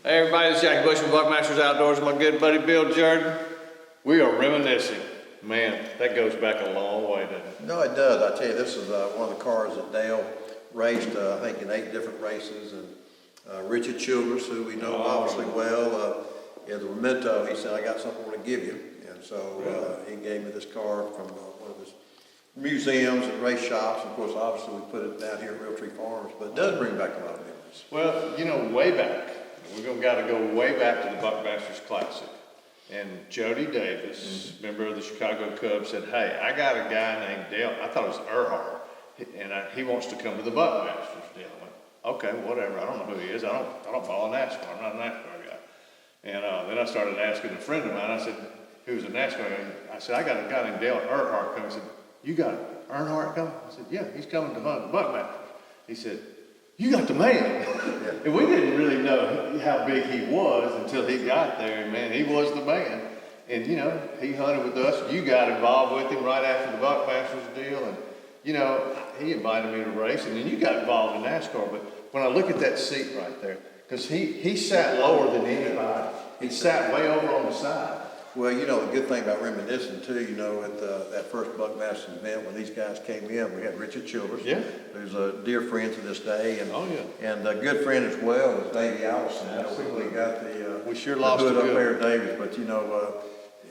Hey everybody, this is Jackie Bushman, Buckmasters Outdoors, my good buddy Bill Jordan. We are reminiscing. Man, that goes back a long way, doesn't it? No, it does. I tell you, this is one of the cars that Dale raced, I think, in 8 different races. And Richard Childress, who we know obviously well, is a memento. He said, I got something I want to give you. And so he gave me this car from one of his museums and race shops. Of course, obviously, we put it down here at Realtree Farms, but it does bring back a lot of memories. Well, you know, way back, we're got to go way back to the Buckmasters Classic. And Jody Davis, member of the Chicago Cubs, said, hey, I got a guy named Dale, I thought it was Earnhardt, and he wants to come to the Buckmasters. Dale went, okay, whatever, I don't know who he is, I don't follow NASCAR, I'm not a NASCAR guy. And then I started asking a friend of mine, I said, who was a NASCAR guy? I said, I got a guy named Dale Earnhardt coming. He said, you got Earnhardt coming? I said, yeah, he's coming to hunt the Buckmasters. He said, you got the man. And we didn't really know how big he was until he got there, and man, he was the man. And you know, he hunted with us. You got involved with him right after the Buckmasters deal, and you know, he invited me to race, and then you got involved in NASCAR. But when I look at that seat right there, because he sat lower than anybody. He sat way over on the side. Well, you know, the good thing about reminiscing too, you know, at that first Buckmasters event when these guys came in, we had Richard Childress, who's a dear friend to this day, and and a good friend as well as Davey Allison. Absolutely. We got the we sure lost hood a up good there, Davis. But you know,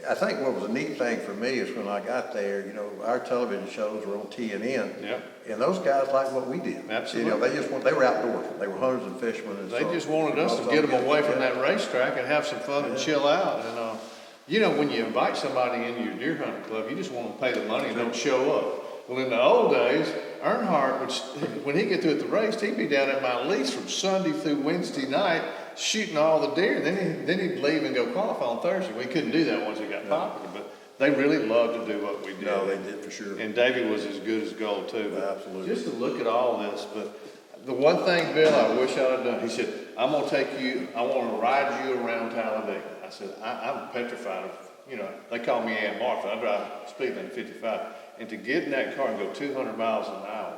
I think what was a neat thing for me is when I got there, you know, our television shows were on TNN, and those guys liked what we did. Absolutely. You know, they were outdoors. They were hunters and fishermen. And they so, just wanted us to get them away from that racetrack and have some fun and chill out. And you know, when you invite somebody into your deer hunting club, you just want to pay the money and don't show up. Well, in the old days, Earnhardt, when he'd get through at the race, he'd be down at my lease from Sunday through Wednesday night shooting all the deer. And then he'd leave and go qualify on Thursday. We couldn't do that once it got popular, but they really loved to do what we did. No, they did for sure. And Davey was as good as gold too. But absolutely. Just to look at all this, but the one thing, Bill, I wish I'd have done, he said, I'm going to take you, I want to ride you around Talladega. I said, I'm petrified of, you know, they call me Aunt Martha. I drive speed limit 55. And to get in that car and go 200 miles an hour,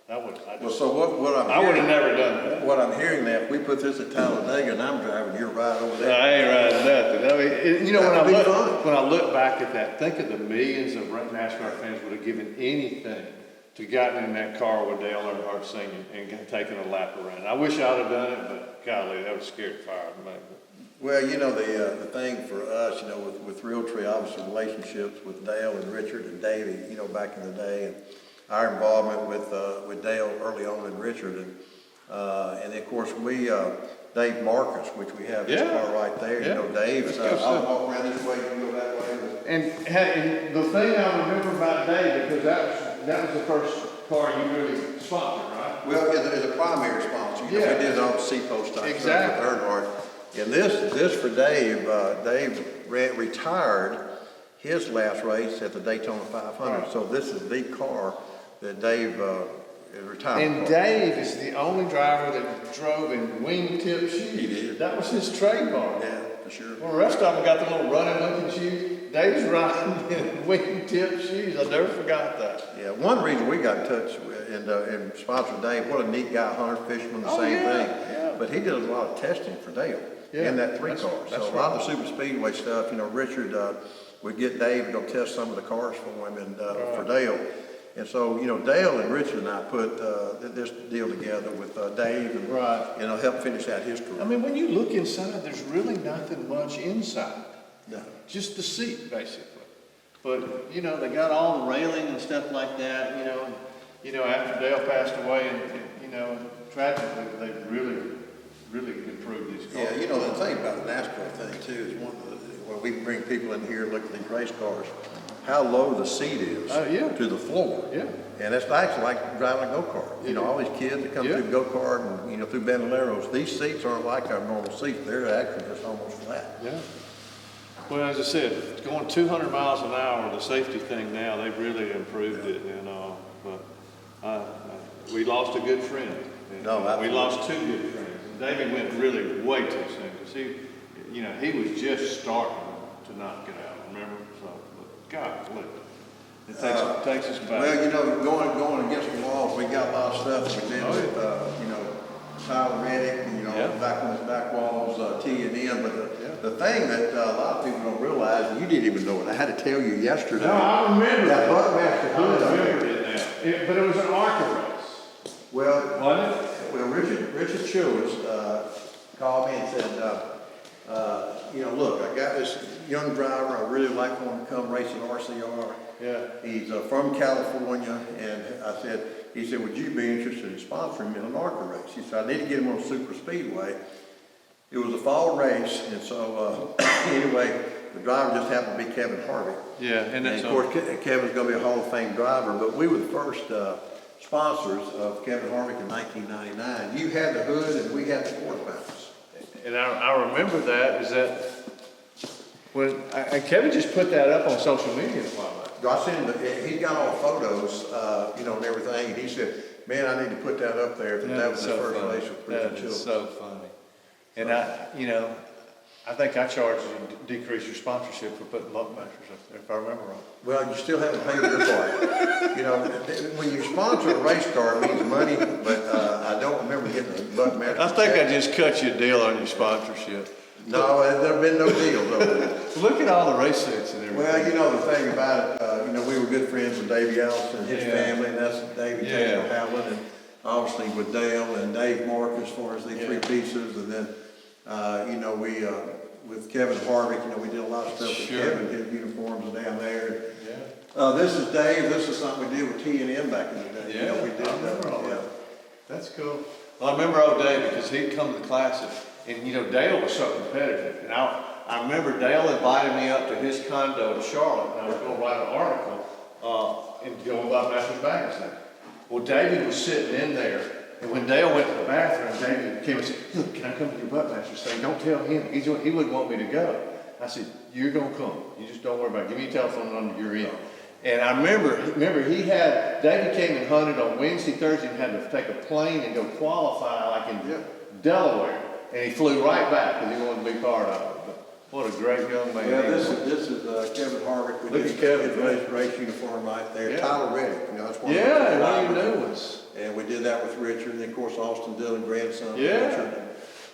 that would, I would have never done that. What I'm hearing that, if we put this at Talladega and I'm driving, you're right over there. I ain't riding nothing. I mean, you know, when I look back at that, think of the millions of NASCAR fans would have given anything to gotten in that car with Dale Earnhardt Sr. and taken a lap around. I wish I'd have done it, but golly, that was scared fire to me. Well, you know, the thing for us, you know, with Realtree, obviously relationships with Dale and Richard and Davey, you know, back in the day, and our involvement with Dale early on and Richard, and of course Dave Marcus, which we have this car right there. You know, Dave, I'll walk around this way, you can go that way. And the thing I remember about Dave, because that was the first car you really sponsored, right? Well, as a primary sponsor, you know, we did all the C-post type stuff with Earnhardt. And this for Dave, Dave retired his last race at the Daytona 500. Right. So this is the car that Dave retired. And Dave is the only driver that drove in wingtip shoes. He did. That was his trademark. Yeah, for sure. Well, the rest of them got the little running looking shoes. Dave's riding in wingtip shoes. I never forgot that. Yeah, one reason we got in touch and sponsored Dave, what a neat guy, hunter, fisherman, the same thing. Yeah. But he did a lot of testing for Dale. In that 3 car. So a lot of the super speedway stuff, you know, Richard would get Dave to go test some of the cars for him and for Dale. And so, you know, Dale and Richard and I put this deal together with Dave and you know, help finish out his career. I mean, when you look inside, there's really nothing much inside. No. Just the seat, basically. But, you know, they got all the railing and stuff like that, you know, after Dale passed away and you know, tragically, they really improved these cars. Yeah, you know, the thing about the NASCAR thing too is when we bring people in here and look at these race cars, how low the seat is to the floor. Yeah. And it's actually like driving a go-kart. You know, all these kids that come through go-kart and, you know, through bandoleros, these seats aren't like our normal seats. They're actually just almost flat. Yeah. Well, as I said, going 200 miles an hour, the safety thing now, they've really improved it, you know. But we lost a good friend. We lost 2 good friends. David went really way too soon because he was just starting to knock it out. Remember? So, but God, look, it takes us back. Well, you know, going against the walls, we got a lot of stuff we did with, you know, Tyler Reddick, you know, back on his back walls, T&M, but the thing that a lot of people don't realize, and you didn't even know it, I had to tell you yesterday. No, I remember that that. Buckmaster hood. I remember it now. But it was an ARCA race. Well, Wasn't it? well, Richard Childers, called me and said, you know, look, I got this young driver, I really like him to come race an RCR. Yeah. He's from California, and he said, would you be interested in sponsoring him in an ARCA race? He said, I need to get him on a super speedway. It was a fall race, and so anyway, the driver just happened to be Kevin Harvey. Yeah, and of course, Kevin's going to be a Hall of Fame driver, but we were the first sponsors of Kevin Harvick in 1999. You had the hood, and we had the quarter pounds. And I remember that, is that when, and Kevin just put that up on social media a while back. I sent him, he got all the photos, you know, and everything, and he said, man, I need to put that up there, that was his first race with Richard Childers. That's so funny. And you know, I think I charged you to decrease your sponsorship for putting Buckmasters up there, if I remember right. Well, you still haven't paid your part. You know, when you sponsor a race car, it means money, but I don't remember getting a Buckmaster. I think I just cut you a deal on your sponsorship. No, there've been no deals over there. Look at all the race sets and everything. Well, you know, the thing about it, you know, we were good friends with Davey Allison and his family, and that's Davey Taylor Howland, and obviously with Dale and Dave Mark as far as the three pieces, and then, you know, we, with Kevin Harvick, you know, we did a lot of stuff with Kevin, his uniforms down there. This is Dave, this is something we did with T&M back in the day. Yeah, you know, we did, I remember all that. That's cool. Well, I remember old Dave because he'd come to the Classic, and you know, Dale was so competitive, and I remember Dale invited me up to his condo in Charlotte, and I was going to write an article in the old Buckmasters magazine. Well, David was sitting in there, and when Dale went to the bathroom, David came and said, look, can I come to your Buckmasters thing? Don't tell him, he wouldn't want me to go. I said, you're going to come, you just don't worry about it. Give me a telephone number, you're in. And I remember David came and hunted on Wednesday, Thursday, and had to take a plane and go qualify like in Delaware. And he flew right back because he wanted to be part of it. But what a great young man. Yeah, this is Kevin Harvick. We did his race uniform right there. Yeah. Tyler Reddick, you know, that's one of one of your new ones. And we did that with Richard, and then of course Austin Dillon, grandson of Yeah. Richard.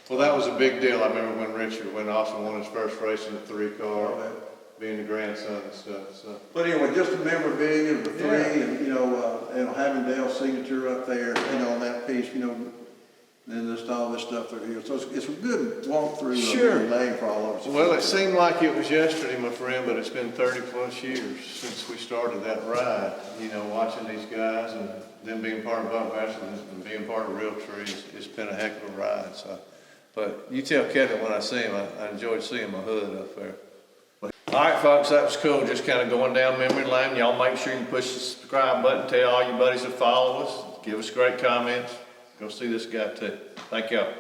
Well, that was a big deal. I remember when Austin won his first race in the 3-car, being the grandson and stuff. So. But anyway, just the memorabilia of the three, and you know, having Dale's signature up there, you know, on that piece, you know, and just all this stuff there. So it's a good walkthrough of the name for all of us. Well, it seemed like it was yesterday, my friend, but it's been 30 plus years since we started that ride. You know, watching these guys and them being part of Buckmasters and being part of Realtree, it's been a heck of a ride. So, but you tell Kevin when I see him, I enjoyed seeing my hood up there. All right, folks, that was cool. Just kind of going down memory lane. Y'all make sure you push the subscribe button. Tell all your buddies to follow us. Give us great comments. Go see this guy too. Thank y'all.